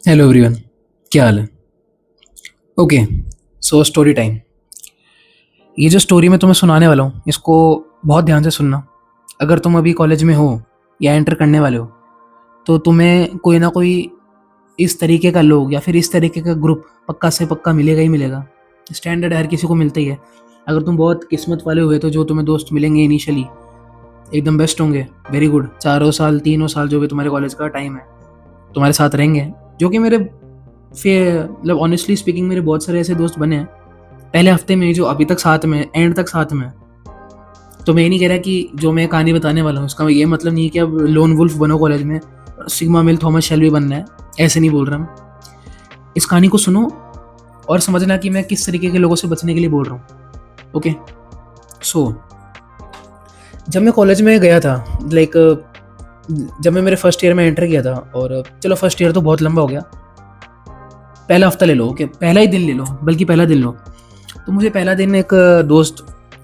Hello everyone, क्या हाल है? Okay, so story time. ये जो स्टोरी मैं तुम्हें सुनाने वाला हूँ इसको बहुत ध्यान से सुनना। अगर तुम अभी कॉलेज में हो या एंटर करने वाले हो तो तुम्हें कोई ना कोई इस तरीके का लोग या फिर इस तरीके का ग्रुप पक्का से पक्का मिलेगा ही मिलेगा। स्टैंडर्ड हर किसी को मिलता ही है। अगर तुम बहुत किस्मत वाले हुए तो जो तुम्हें दोस्त मिलेंगे इनिशियली एकदम बेस्ट होंगे, वेरी गुड। 4 साल 3 साल जो भी तुम्हारे कॉलेज का टाइम है तुम्हारे साथ रहेंगे, जो कि मेरे फिर मतलब ऑनेस्टली स्पीकिंग मेरे बहुत सारे ऐसे दोस्त बने हैं पहले हफ्ते में जो अभी तक साथ में एंड तक साथ में हैं। तो मैं ये नहीं कह रहा कि जो मैं कहानी बताने वाला हूँ उसका ये मतलब नहीं है कि अब लोन वुल्फ बनो कॉलेज में, सिग्मा मिल थॉमस शेल्बी बनना है, ऐसे नहीं बोल रहा मैं। इस कहानी को सुनो और समझना कि मैं किस तरीके के लोगों से बचने के लिए बोल रहा हूँ। ओके, सो जब मैं कॉलेज में गया था, लाइक जब मैं मेरे फर्स्ट ईयर में एंटर किया था, और चलो फर्स्ट ईयर तो बहुत लंबा हो गया, पहला हफ्ता ले लो, ओके पहला ही दिन ले लो, बल्कि पहला दिन लो। तो मुझे पहला दिन एक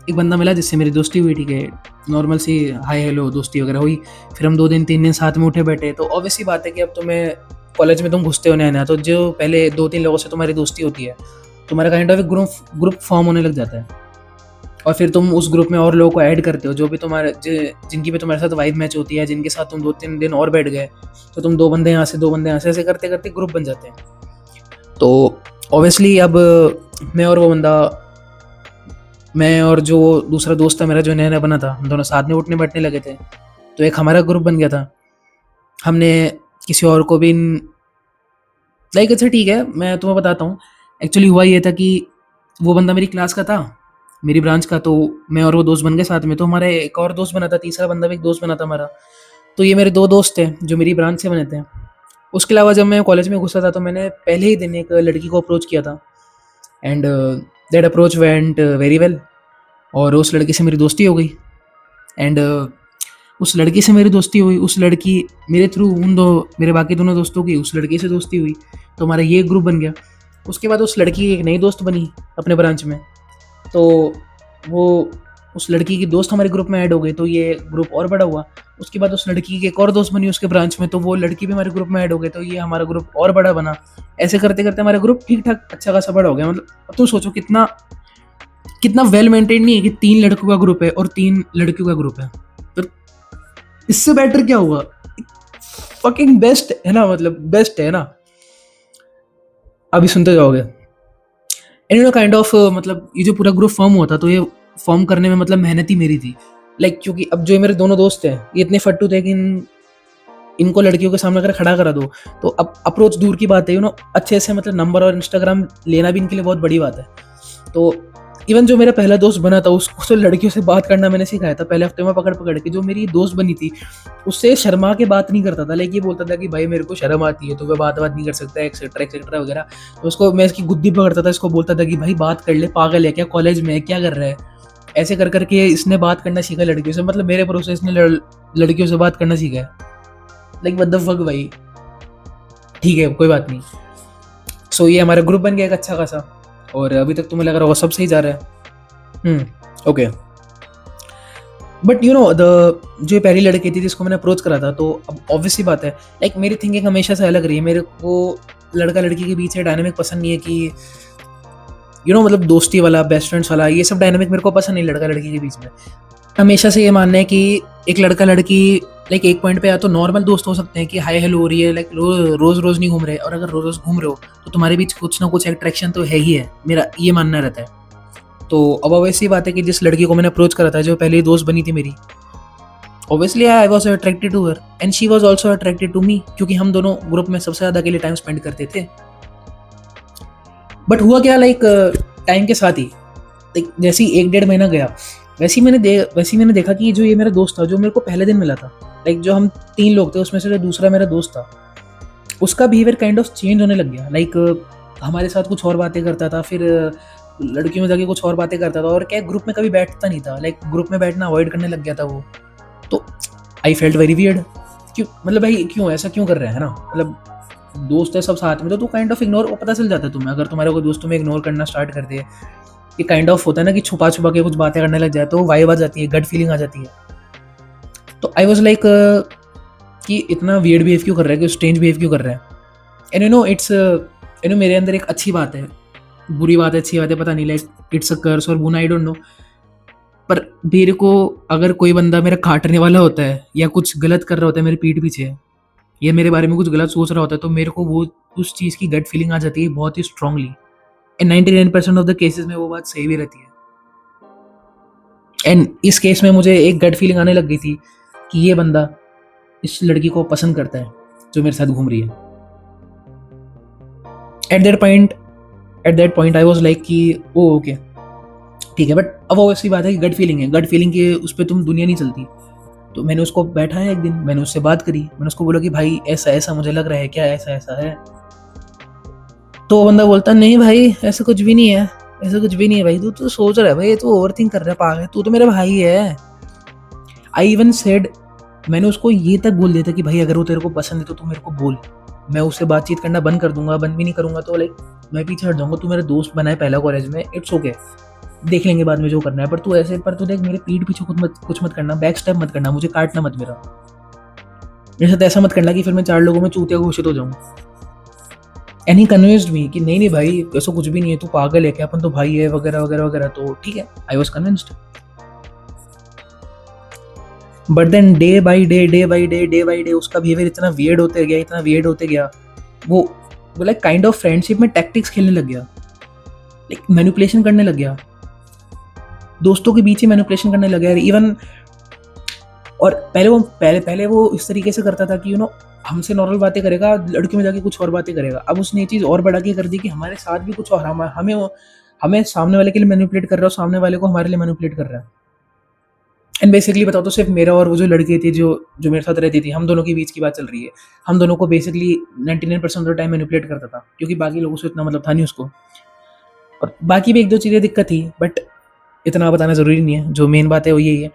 बंदा मिला जिससे मेरी दोस्ती हुई, ठीक है, नॉर्मल सी हाय हेलो दोस्ती वगैरह हुई। फिर हम 2 दिन 3 दिन साथ में उठे बैठे। तो ऑब्वियस सी बात है कि अब तुम्हें कॉलेज में तुम घुसते हो नया नया, तो जो पहले 2 3 लोगों से तुम्हारी दोस्ती होती है तुम्हारा काइंड ऑफ एक ग्रुप फॉर्म होने लग जाता है। और फिर तुम उस ग्रुप में और लोगों को ऐड करते हो जो भी जिनकी भी तुम्हारे साथ वाइब मैच होती है, जिनके साथ तुम 2 3 दिन और बैठ गए, तो तुम 2 बंदे यहाँ से 2 बंदे यहाँ से, ऐसे करते करते ग्रुप बन जाते हैं। तो ऑब्वियसली अब मैं और वो बंदा मैं और जो दूसरा दोस्त था मेरा जो नया नया बना था, हम दोनों साथ में उठने बैठने लगे थे। तो एक हमारा ग्रुप बन गया था। हमने किसी और को भी लाइक, अच्छा ठीक है मैं तुम्हें बताता हूँ। एक्चुअली हुआ ये था कि वो बंदा मेरी क्लास का था, मेरी ब्रांच का। तो मैं और वो दोस्त बन गए साथ में। तो हमारा एक और दोस्त बना था, तीसरा बंदा भी एक दोस्त बना था हमारा। तो ये मेरे 2 दोस्त थे जो मेरी ब्रांच से बने थे। उसके अलावा जब मैं कॉलेज में घुसा था तो मैंने पहले ही दिन एक लड़की को अप्रोच किया था, and that approach went very well. और उस लड़की से मेरी दोस्ती हो गई। एंड उस लड़की मेरे थ्रू मेरे बाकी दोनों दोस्तों की उस लड़की से दोस्ती हुई। तो हमारा ये ग्रुप बन गया। उसके बाद उस लड़की की एक नई दोस्त बनी अपने ब्रांच में। तो वो उस लड़की की दोस्त हमारे ग्रुप में ऐड हो गई, तो ये ग्रुप और बड़ा हुआ। उसके बाद उस लड़की की एक और दोस्त बनी उसके ब्रांच में, तो वो लड़की भी हमारे ग्रुप में ऐड हो गई, तो ये हमारा ग्रुप और बड़ा बना। ऐसे करते करते हमारा ग्रुप ठीक ठाक अच्छा खासा बड़ा हो गया। मतलब अब तो सोचो कितना कितना वेल मेंटेन नहीं है कि 3 लड़कों का ग्रुप है और 3 लड़कियों का ग्रुप है। तो इससे बेटर क्या हुआ? फकिंग बेस्ट है ना, मतलब बेस्ट है ना। अभी सुनते जाओगे। एंड काइंड ऑफ मतलब ये जो पूरा ग्रुप फॉर्म हुआ था, तो ये फॉर्म करने में मतलब मेहनत ही मेरी थी। लाइक क्योंकि अब जो ये मेरे दोनों दोस्त हैं ये इतने फट्टू थे कि इनको लड़कियों के सामने अगर खड़ा करा दो तो अब अप्रोच दूर की बात है, अच्छे से मतलब नंबर और इंस्टाग्राम लेना भी इनके लिए बहुत बड़ी बात है। तो इवन जो मेरा पहला दोस्त बना था उसको तो लड़कियों से बात करना मैंने सिखाया था पहले हफ्ते में पकड़ पकड़ के। जो मेरी दोस्त बनी थी उससे शर्मा के बात नहीं करता था, लेकिन ये बोलता था कि भाई मेरे को शर्म आती है तो मैं बात नहीं कर सकता, एक्सेट्रा एक्सेट्रा वगैरह। तो उसको मैं इसकी गुद्दी पकड़ता था, इसको बोलता था कि भाई बात कर ले, पागल है क्या, कॉलेज में है क्या कर रहा है। ऐसे कर करके इसने बात करना सीखा लड़कियों से, मतलब मेरे भरोसे इसने लड़कियों से बात करना सीखा है। लाइक व्हाट द फक भाई। ठीक है कोई बात नहीं। सो ये हमारा ग्रुप बन गया एक अच्छा खासा, और अभी तक तुम्हें लग रहा होगा सब सही जा रहा है। ओके। बट द जो ये पहली लड़की थी जिसको मैंने अप्रोच करा था, तो अब ऑब्वियसली बात है लाइक मेरी थिंकिंग हमेशा से अलग रही है। मेरे को लड़का लड़की के बीच डायनामिक पसंद नहीं है कि मतलब दोस्ती वाला, बेस्ट फ्रेंड्स वाला, ये सब डायनामिक मेरे को पसंद नहीं लड़का लड़की के बीच में। हमेशा से ये मानना है कि एक लड़का लड़की लाइक एक पॉइंट पे या तो नॉर्मल दोस्त हो सकते हैं कि हाय हेलो हो रही है, लाइक रोज रोज नहीं घूम रहे, और अगर रोज रोज घूम रहे हो तो तुम्हारे बीच कुछ ना कुछ अट्रैक्शन तो है ही है, मेरा ये मानना रहता है। तो अब ऑब्वियसली बात है कि जिस लड़की को मैंने अप्रोच करा था जो पहली दोस्त बनी थी मेरी, obviously I was attracted to her and she was also attracted to me, क्योंकि हम दोनों ग्रुप में सबसे ज़्यादा अकेले टाइम स्पेंड करते थे। बट हुआ क्या, लाइक टाइम के साथ ही लाइक जैसे ही 1 1.5 महीना गया वैसे ही मैंने देखा कि जो ये मेरा दोस्त था जो मेरे को पहले दिन मिला था, लाइक जो हम 3 लोग थे उसमें से जो दूसरा मेरा दोस्त था, उसका बिहेवियर काइंड ऑफ चेंज होने लग गया। लाइक हमारे साथ कुछ और बातें करता था, फिर लड़कियों में जाके कुछ और बातें करता था, और क्या ग्रुप में कभी बैठता नहीं था, लाइक ग्रुप में बैठना अवॉइड करने लग गया था वो। तो आई फेल्ट वेरी वियर्ड। क्यों, मतलब भाई क्यों ऐसा क्यों कर रहे हैं ना, मतलब दोस्त है सब साथ में, तो तू काइंड ऑफ इग्नोर, पता चल जाता है तुम्हें अगर तुम्हारे कोई दोस्त तुम्हें इग्नोर करना स्टार्ट कर दे। ये काइंड ऑफ होता है ना कि छुपा छुपा के कुछ बातें करने लग जाए तो वाइब आ जाती है, गट फीलिंग आ जाती है। तो आई वॉज लाइक कि इतना वियर्ड बिहेव क्यों कर रहा है, कि स्ट्रेंज बिहेव क्यों कर रहा है। And you know it's you know मेरे अंदर एक अच्छी बात है, बुरी बात है, अच्छी बात है, पता नहीं, लाइक इट्स अ कर्स और गुना, आई डोंट नो। पर मेरे को अगर कोई बंदा मेरा काटने वाला होता है या कुछ गलत कर रहा होता है मेरे पीठ पीछे, या मेरे बारे में कुछ गलत सोच रहा होता है, तो मेरे को वो उस चीज़ की गट फीलिंग आ जाती है बहुत ही strongly. And 99% of the cases में वो बात सही भी रहती है। एंड इस केस में मुझे एक गट फीलिंग आने लग गई थी कि ये बंदा इस लड़की को पसंद करता है जो मेरे साथ घूम रही है। At that point I was like कि ओ ओके ठीक है, बट अब वो ऐसी बात है कि गट फीलिंग है, गट फीलिंग के उस पर तुम दुनिया नहीं चलती। तो मैंने उसको बैठा है एक दिन, मैंने उससे बात करी, मैंने उसको बोला कि भाई ऐसा ऐसा मुझे लग रहा है, क्या ऐसा ऐसा है? तो वो बंदा बोलता नहीं भाई ऐसा कुछ भी नहीं है, ऐसा कुछ भी नहीं है भाई, तू तो सोच रहा है भाई, तू ओवर थिंक कर रहा है, पागल है, तू तो मेरा भाई है। आई इवन सेड, मैंने उसको ये तक बोल दिया था कि भाई अगर वो तेरे को पसंद है तो तू मेरे को बोल, मैं उससे बातचीत करना बंद कर दूंगा, बंद भी नहीं करूंगा तो लाइक मैं पीछे हट जाऊंगा, तू मेरा दोस्त बना है पहला कॉलेज में, इट्स ओके, देख लेंगे बाद में जो करना है, पर तू ऐसे, पर तू देख मेरे पीठ पीछे कुछ मत करना, बैक स्टेप मत करना, मुझे काटना मत, मेरे साथ ऐसा मत करना कि फिर मैं 4 लोगों में चूतिया घोषित हो जाऊँ। एंड ही कन्विंस्ड मी कि नहीं भाई ऐसा कुछ भी नहीं है, तू पागल है क्या, अपन तो भाई है वगैरह वगैरह वगैरह, तो ठीक है, I was convinced. But then day by day उसका बिहेवियर इतना वियर्ड होते गया, इतना वियर्ड होते गया, वो लाइक काइंड ऑफ फ्रेंडशिप में टैक्टिक्स खेलने लग गया, लाइक मैनिपुलेशन करने लग गया, दोस्तों के बीच ही मैनिपुलेशन करने लग गया इवन। और पहले वो इस तरीके से करता था कि यू नो हमसे नॉर्मल बातें करेगा, लड़कियों में जाके कुछ और बातें करेगा। अब उसने ये चीज़ और बढ़ा के कर दी कि हमारे साथ भी कुछ और, हमें सामने वाले के लिए मैनिपुलेट कर रहा है, सामने वाले को हमारे लिए मैनिपुलेट कर रहा है। एंड बेसिकली बताओ तो सिर्फ मेरा और वो जो लड़की थी जो जो मेरे साथ रहती थी, हम दोनों के बीच की बात चल रही है। हम दोनों को basically 99% of the time manipulate करता था, क्योंकि बाकी लोगों से इतना मतलब था नहीं उसको। और बाकी भी 1-2 चीज़ें दिक्कत थी, बट इतना बताना ज़रूरी नहीं है। जो मेन बात है वो यही है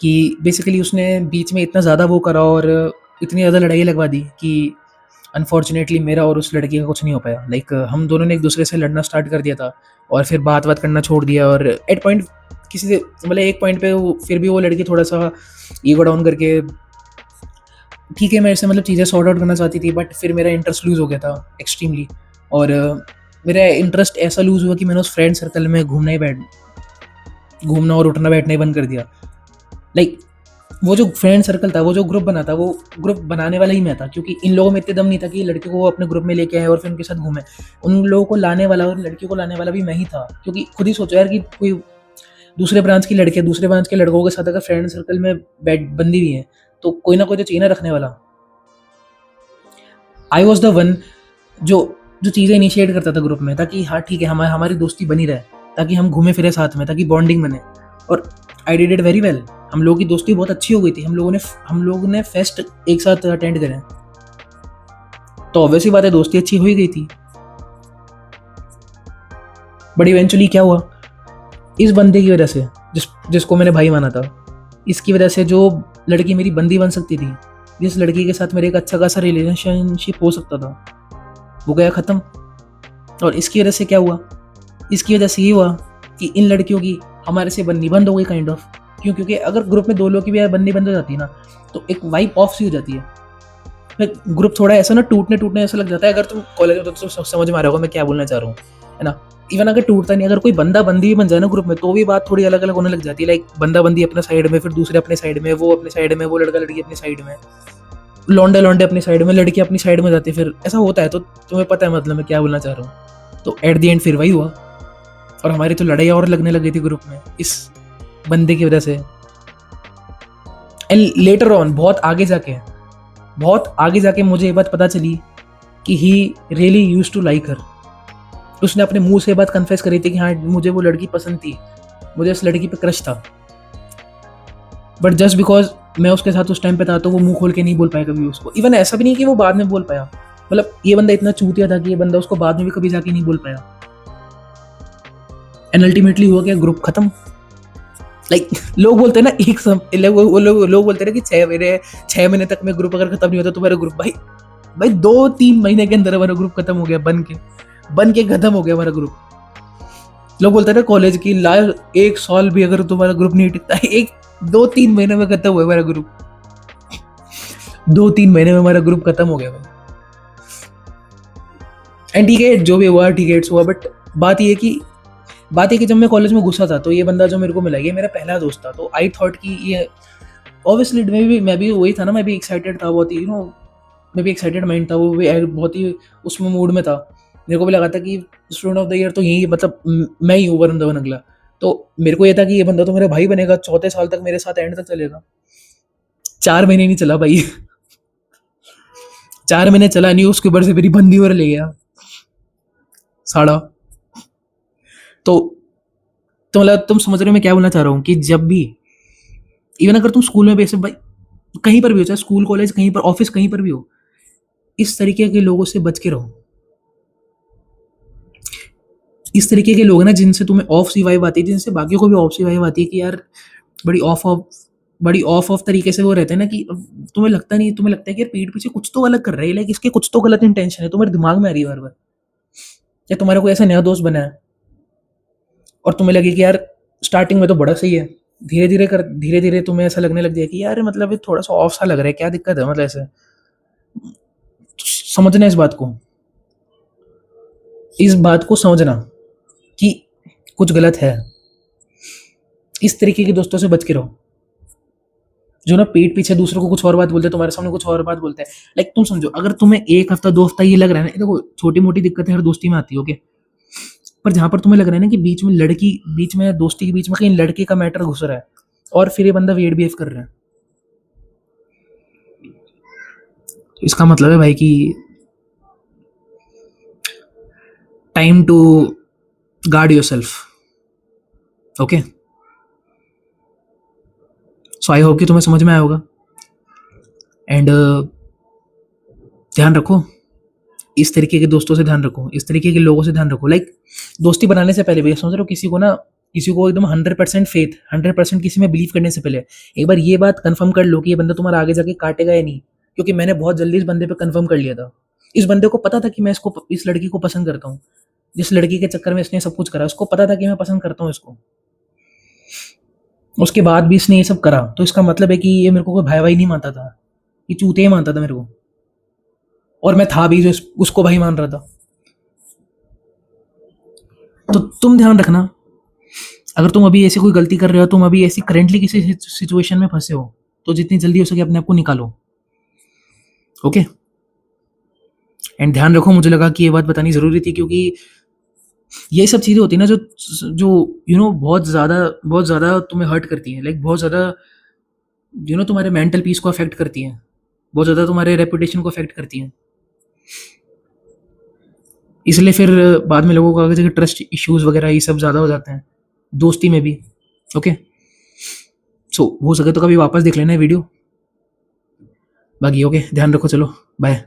कि बेसिकली उसने बीच में इतना ज़्यादा वो करा और इतनी ज़्यादा लड़ाई लगवा दी कि अनफॉर्चुनेटली मेरा और उस लड़की का कुछ नहीं हो पाया। लाइक हम दोनों ने एक दूसरे से लड़ना स्टार्ट कर दिया था और फिर बात करना छोड़ दिया, और एट पॉइंट किसी से मतलब एक पॉइंट पे फिर भी वो लड़की थोड़ा सा ईगो डाउन करके ठीक है मेरे से मतलब चीज़ें सॉर्ट आउट करना चाहती थी, बट फिर मेरा इंटरेस्ट लूज़ हो गया था एक्सट्रीमली। और मेरा इंटरेस्ट ऐसा लूज़ हुआ कि मैंने उस फ्रेंड सर्कल में घूमना और उठना बैठना ही बंद कर दिया। लाइक वो जो फ्रेंड सर्कल था, वो जो ग्रुप बना था, वो ग्रुप बनाने वाला ही मैं था, क्योंकि इन लोगों में इतने दम नहीं था कि लड़के को अपने ग्रुप में लेके आए और फिर उनके साथ घूमे। उन लोगों को लाने वाला और लड़की को लाने वाला भी मैं ही था, क्योंकि खुद ही सोचो यार कि कोई दूसरे ब्रांच की लड़के दूसरे ब्रांच के लड़कों के साथ अगर फ्रेंड सर्कल में बंदी हुई है तो कोई ना कोई तो चाहिए ना रखने वाला। आई वॉज द वन जो जो चीज़ें इनिशिएट करता था ग्रुप में, ताकि हाँ ठीक है हमारी दोस्ती बनी रहे, ताकि हम घूमे फिरे साथ में, ताकि बॉन्डिंग बने। और I did it very well. हम लोगों की दोस्ती बहुत अच्छी हो गई थी। हम लोगों ने फेस्ट एक साथ अटेंड करे, तो ऑब्वियसली बात है दोस्ती अच्छी हो ही गई थी। बट इवेंचुअली क्या हुआ, इस बंदे की वजह से जिसको मैंने भाई माना था, इसकी वजह से जो लड़की मेरी बंदी बन सकती थी, जिस लड़की के साथ मेरे एक अच्छा खासा रिलेशनशिप हो सकता था, वो गया ख़त्म। और इसकी वजह से क्या हुआ, इसकी वजह से ये हुआ कि इन लड़कियों की हमारे से बननी बंद हो गई काइंड ऑफ। क्यों? क्योंकि अगर ग्रुप में 2 लोग की भी बननी बंद हो जाती है ना, तो एक वाइब ऑफ सी हो जाती है, फिर ग्रुप थोड़ा ऐसा ना टूटने ऐसा लग जाता है। अगर तुम कॉलेज में तो समझ में आ रहा होगा मैं क्या बोलना चाह रहा हूँ, है ना। इवन अगर टूटता नहीं, अगर कोई बंदा बंदी भी बन जाए ना ग्रुप में, तो भी बात थोड़ी अलग अलग होने लग जाती है। लाइक बंदा बंदी अपने साइड में, फिर दूसरे अपने साइड में, वो अपने साइड में, वो लड़का लड़की अपनी साइड में, लौंडे अपनी साइड में, लड़की अपनी साइड में जाती है, फिर ऐसा होता है। तो तुम्हें पता है मतलब मैं क्या बोलना चाह रहा हूँ। तो एट द एंड फिर वही हुआ, और हमारी तो लड़ाई और लगने लगी थी ग्रुप में इस बंदे की वजह से। एंड लेटर ऑन बहुत आगे जाके मुझे ये बात पता चली कि he really used to like her. उसने अपने मुंह से बात कन्फेस करी थी कि हाँ मुझे वो लड़की पसंद थी, मुझे उस लड़की पे क्रश था, बट जस्ट बिकॉज मैं उसके साथ उस टाइम पे था तो वो मुंह खोल के नहीं बोल पाया कभी उसको। इवन ऐसा भी नहीं कि वो बाद में बोल पाया, मतलब ये बंदा इतना चूतिया था कि ये बंदा उसको बाद में भी कभी जाके नहीं बोल पाया। एंड अल्टीमेटली हुआ क्या, ग्रुप खत्म। लाइक लोग बोलते हैं ना लोग बोलते हैं ना कि 6 महीने तक में ग्रुप अगर खत्म नहीं होता तो मेरा ग्रुप, भाई 2-3 महीने के अंदर हमारा ग्रुप खत्म हो गया, बन के खत्म हो गया हमारा ग्रुप। लोग बोलते हैं ना कॉलेज की लाइफ 1 साल भी अगर तुम्हारा ग्रुप नहीं टिकता, 2-3 महीने में खत्म हुआ हमारा ग्रुप। 2-3 महीने में हमारा ग्रुप खत्म हो गया भाई। एंड ठीक है, जो भी हुआ ठीक है, इट्स हुआ, बट बात ये कि जब मैं कॉलेज में घुसा था तो ये बंदा जो मेरे को मिला, ये मेरा पहला दोस्त था। तो आई थॉट कि ये ऑब्वियसली मैं भी वही था ना, मैं भी एक्साइटेड था बहुत ही, मैं भी एक्साइटेड माइंड था, वो भी बहुत ही उसमें मूड में था। मेरे को भी लगा था कि स्टूडेंट ऑफ द ईयर तो यही, मतलब मैं ही हूँ वरुण धवन अगला। तो मेरे को ये था कि ये बंदा तो मेरा भाई बनेगा, चौथे साल तक मेरे साथ एंड तक चलेगा। 4 महीने नहीं चला भाई। 4 महीने चला नहीं, उसके ऊपर से मेरी बंदी और ले गया साड़ा। तो मतलब तुम समझ रहे हो मैं क्या बोलना चाह रहा हूँ, कि जब भी, इवन अगर तुम स्कूल में भी ऐसे भाई, कहीं पर भी हो, चाहे स्कूल कॉलेज कहीं पर, ऑफिस कहीं पर भी हो, इस तरीके के लोगों से बच के रहो। इस तरीके के लोग हैं ना, जिनसे तुम्हें ऑफ सी वाइब आती है, जिनसे बाकियों को भी ऑफ सी वाइब आती है कि यार बड़ी ऑफ तरीके से वो रहते हैं ना, कि तुम्हें लगता नहीं, तुम्हें लगता है कि यार पीठ पीछे कुछ तो अलग कर रहे हैं, लाइक इसके कुछ तो गलत इंटेंशन है, तुम्हारे दिमाग में आ रही है बार बार। या तुम्हारा कोई ऐसा नया दोस्त बना है और तुम्हें लगे कि यार स्टार्टिंग में तो बड़ा सही है, धीरे धीरे तुम्हें ऐसा लगने लग जाए कि यार मतलब ये थोड़ा सा ऑफ सा लग रहा है, क्या दिक्कत है, मतलब ऐसे समझना इस बात को समझना कि कुछ गलत है। इस तरीके के दोस्तों से बच के रहो, जो ना पीठ पीछे दूसरों को कुछ और बात बोलते हैं, तुम्हारे सामने कुछ और बात बोलते हैं। लाइक तुम समझो, अगर तुम्हें 1 हफ्ता 2 हफ्ता ये लग रहा है ना, देखो छोटी मोटी दिक्कतें हर दोस्ती में आती है, ओके, पर जहां पर तुम्हें लग रहा है ना कि बीच में दोस्ती के बीच में कहीं लड़के का मैटर घुस रहा है, और फिर ये बंदा वेट बिहेव कर रहा है, तो इसका मतलब है भाई कि time to guard yourself. Okay, so I hope कि तुम्हें समझ में आया होगा। एंड ध्यान रखो, इस तरीके के दोस्तों से ध्यान रखो, इस तरीके के लोगों से ध्यान रखो। लाइक दोस्ती बनाने से पहले भी समझ रहे हो, किसी को एकदम 100% फेथ, 100% किसी में बिलीव करने से पहले एक बार ये बात कंफर्म कर लो कि ये बंदा तुम्हारा आगे जाके काटेगा या नहीं। क्योंकि मैंने बहुत जल्दी इस बंदे पे कंफर्म कर लिया था। इस बंदे को पता था कि मैं इस लड़की को पसंद करता हूँ, जिस लड़की के चक्कर में इसने सब कुछ करा, उसको पता था कि मैं पसंद करता हूँ इसको। उसके बाद भी इसने ये सब करा, तो इसका मतलब है कि ये मेरे को कोई भाई भाई नहीं मानता था, ये चूते ही मानता था मेरे को, और मैं था भी जो उसको भाई मान रहा था। तो तुम ध्यान रखना, अगर तुम अभी ऐसी कोई गलती कर रहे हो, तुम अभी ऐसी करेंटली किसी सिचुएशन में फंसे हो, तो जितनी जल्दी हो सके अपने आप को निकालो। ओके, एंड ध्यान रखो, मुझे लगा कि ये बात बतानी जरूरी थी, क्योंकि ये सब चीजें होती है ना, जो जो बहुत ज्यादा तुम्हें हर्ट करती है, लाइक बहुत ज्यादा तुम्हारे मेंटल पीस को अफेक्ट करती है, बहुत ज्यादा तुम्हारे रेपुटेशन को अफेक्ट करती है। इसलिए फिर बाद में लोगों को आगे जाके ट्रस्ट इश्यूज वगैरह ये सब ज्यादा हो जाते हैं, दोस्ती में भी। ओके, सो हो सके तो कभी वापस देख लेना वीडियो। बाकी ओके, ध्यान रखो, चलो बाय।